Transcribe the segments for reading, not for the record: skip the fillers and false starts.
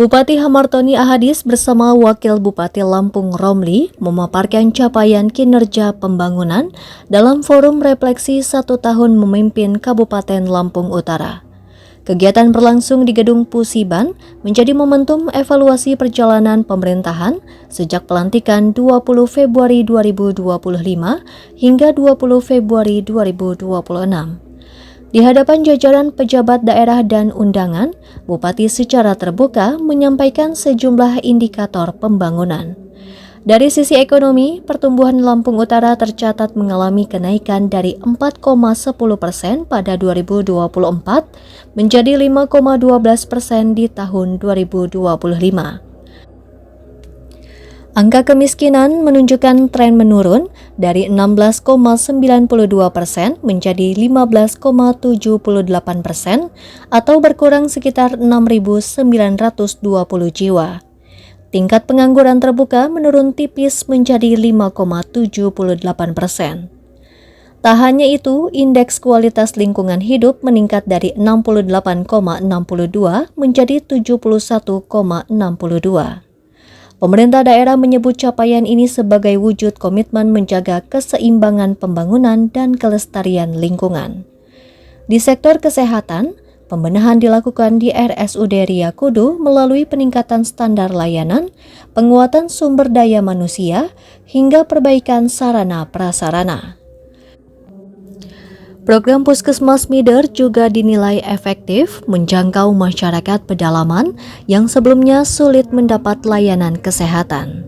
Bupati Hamartoni Ahadis bersama Wakil Bupati Lampung Romli memaparkan capaian kinerja pembangunan dalam forum refleksi 1 tahun memimpin Kabupaten Lampung Utara. Kegiatan berlangsung di Gedung Pusiban menjadi momentum evaluasi perjalanan pemerintahan sejak pelantikan 20 Februari 2025 hingga 20 Februari 2026. Di hadapan jajaran pejabat daerah dan undangan, Bupati secara terbuka menyampaikan sejumlah indikator pembangunan. Dari sisi ekonomi, pertumbuhan Lampung Utara tercatat mengalami kenaikan dari 4,10% pada 2024 menjadi 5,12% di tahun 2025. Angka kemiskinan menunjukkan tren menurun dari 16,92% menjadi 15,78% atau berkurang sekitar 6.920 jiwa. Tingkat pengangguran terbuka menurun tipis menjadi 5,78%. Tak hanya itu, indeks kualitas lingkungan hidup meningkat dari 68,62 menjadi 71,62. Pemerintah daerah menyebut capaian ini sebagai wujud komitmen menjaga keseimbangan pembangunan dan kelestarian lingkungan. Di sektor kesehatan, pembenahan dilakukan di RSUD Ria Kudu melalui peningkatan standar layanan, penguatan sumber daya manusia, hingga perbaikan sarana prasarana. Program Puskesmas Mider juga dinilai efektif menjangkau masyarakat pedalaman yang sebelumnya sulit mendapat layanan kesehatan.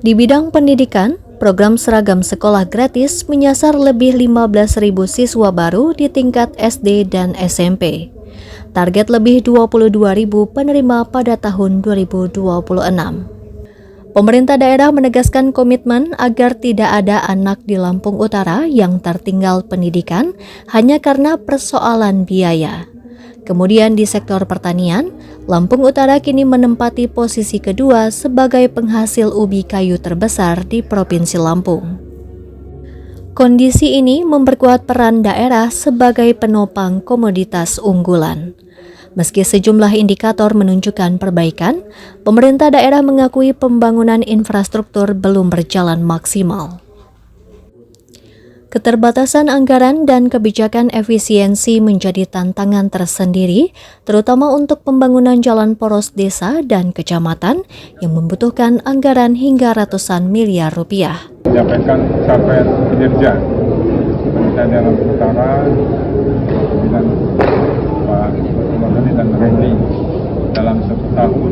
Di bidang pendidikan, program seragam sekolah gratis menyasar lebih 15.000 siswa baru di tingkat SD dan SMP. Target lebih 22.000 penerima pada tahun 2026. Pemerintah daerah menegaskan komitmen agar tidak ada anak di Lampung Utara yang tertinggal pendidikan hanya karena persoalan biaya. Kemudian di sektor pertanian, Lampung Utara kini menempati posisi kedua sebagai penghasil ubi kayu terbesar di Provinsi Lampung. Kondisi ini memperkuat peran daerah sebagai penopang komoditas unggulan. Meski sejumlah indikator menunjukkan perbaikan, pemerintah daerah mengakui pembangunan infrastruktur belum berjalan maksimal. Keterbatasan anggaran dan kebijakan efisiensi menjadi tantangan tersendiri, terutama untuk pembangunan jalan poros desa dan kecamatan yang membutuhkan anggaran hingga ratusan miliar rupiah. Menyampaikan capaian kinerja pemerintah daerah Utara, pimpinan Pak Hamartoni dan Romli dalam 1 tahun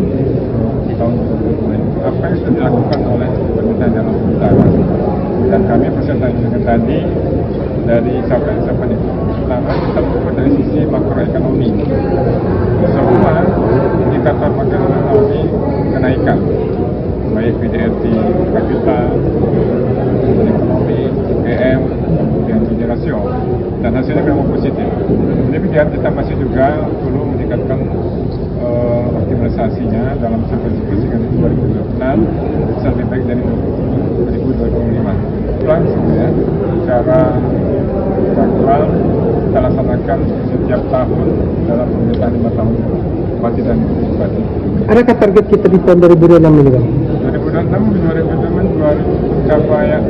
2020 apa yang sudah dilakukan oleh pemerintah daerah Utara. Dan kami presentasikan tadi dari capaian-capaian itu. Pertama, kita melihat dari sisi makroekonomi. Semua indikator makroekonomi kenaikan, baik PDRT per kapita, ekonomi, PM, kemudian gini rasio, dan hasilnya memang positif. Demikian kita masih juga perlu meningkatkan optimalisasinya dalam sequence dengan 2026 bisa lebih baik dari 2025. Langsung ya, secara jadwal kita laksanakan setiap tahun dalam pemerintahan 5 tahun Bupati dan Ibu Bupati. Adakah target kita di tahun 2026 ini, Bang? 2026 capaian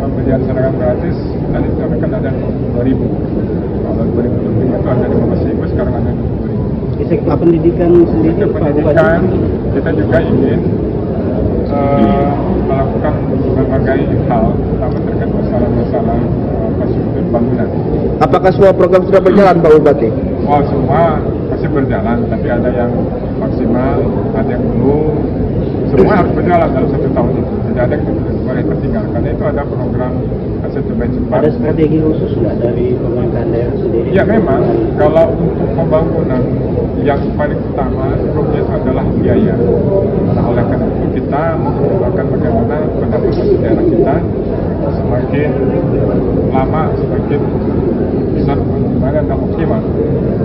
pemberian seragam gratis tadi disampaikan ada 2.000. Kalau 2025 itu ada 15.000, sekarang ada 20.000. Di sektor pendidikan sendiri, sektor pendidikan kita juga ingin melakukan berbagai hal, terutama terkait masalah-masalah infrastruktur bangunan. Apakah semua program sudah berjalan, Pak Bupati? Oh, semua masih berjalan, tapi ada yang maksimal, ada yang belum. Semua harus berjalan dalam 1 tahun itu. Tidak ada yang boleh tertinggal, karena itu ada program aset terbaik cepat. Ada strategi khusus nggak dari pemerintahan daerah sendiri? Ya memang, kalau untuk pembangunan yang paling utama sebelumnya itu adalah biaya. Nah, oleh karena itu kita mempertimbangkan bagaimana pendapatan daerah kita semakin lama semakin bisa mengembangkan dan optimal.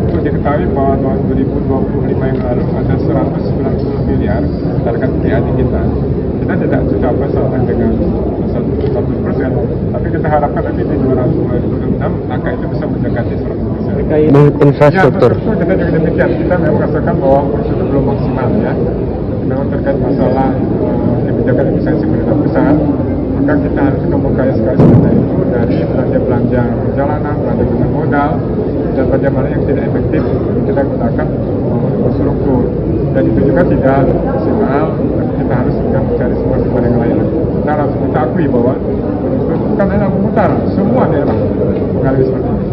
Untuk diketahui bahwa tahun 2025 yang lalu ada 190 miliar target PAD kita. Kita tidak mencapai sampai dengan 100%, tapi kita harapkan nanti di 2026 angka itu bisa mendekati 100%. Infrastruktur. Ya, kita juga demikian. demikian, kita memang rasakan bahwa prosedur belum maksimal ya. Memang terkait masalah kebijakan efisiensi pemerintah pusat, maka kita harus membuka sekali sebenarnya itu dari belanja perjalanan, belanja modal, dan belanja mana yang tidak efektif kita gunakan infrastruktur. Dan itu juga tidak maksimal, kita harus mencari semua sumber yang lain. Kita harus kita akui bahwa bukan hanya memutar, semua daerah mengalami seperti ini.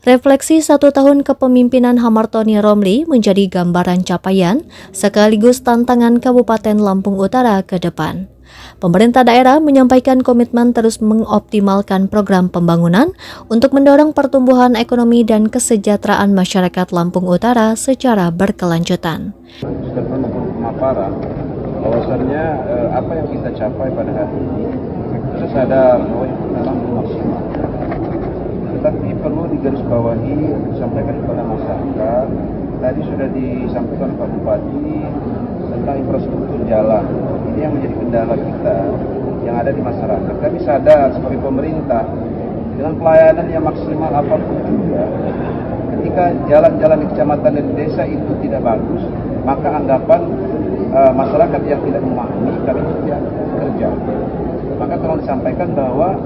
Refleksi 1 tahun kepemimpinan Hamartoni Romli menjadi gambaran capaian sekaligus tantangan Kabupaten Lampung Utara ke depan. Pemerintah daerah menyampaikan komitmen terus mengoptimalkan program pembangunan untuk mendorong pertumbuhan ekonomi dan kesejahteraan masyarakat Lampung Utara secara berkelanjutan. Pemaparan bahwasannya apa yang kita capai pada hari ini kita sadar bahwa itu memang belum maksimal. Tetapi perlu digarisbawahi, disampaikan kepada masyarakat. Tadi sudah disampaikan Pak Bupati tentang infrastruktur jalan. Ini yang menjadi kendala kita yang ada di masyarakat. Kami sadar sebagai pemerintah dengan pelayanan yang maksimal apapun juga, ketika jalan-jalan di kecamatan dan di desa itu tidak bagus, maka anggapan masyarakat yang tidak memahami kami tidak bekerja. Maka tolong disampaikan bahwa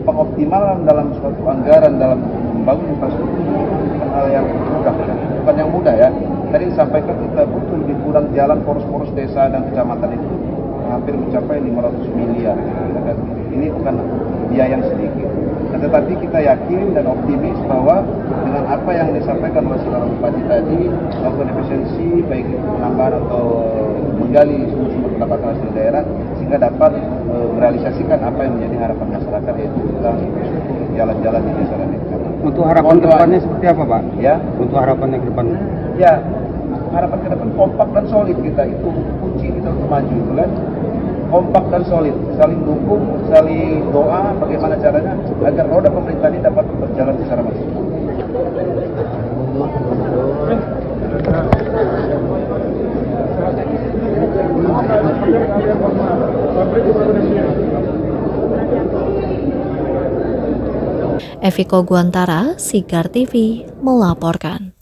pengoptimalan dalam suatu anggaran dalam membangun infrastruktur bukan hal yang mudah, bukan yang mudah ya. Tadi disampaikan kita butuh lebih kurang jalan poros-poros desa dan kecamatan itu hampir mencapai 500 miliar. Ini bukan biaya yang sedikit. Nah, tetapi kita yakin dan optimis bahwa dengan apa yang disampaikan oleh saudara Bupati tadi, melakukan efisiensi baik itu penambahan atau menggali sumber-sumber pendapatan asli daerah sehingga dapat merealisasikan apa yang menjadi harapan masyarakat, yaitu tentang infrastruktur jalan-jalan di desa dan di kecamatan. Untuk harapan ke depannya seperti apa, Pak? Ya. Untuk harapannya ke depan? Ya, harapan ke depan kompak dan solid kita, itu kunci kita untuk maju, kan? Kompak dan solid, saling dukung, saling doa bagaimana caranya agar roda pemerintah ini dapat berjalan secara maksimal. Eviko Guantara, Sigar TV, melaporkan.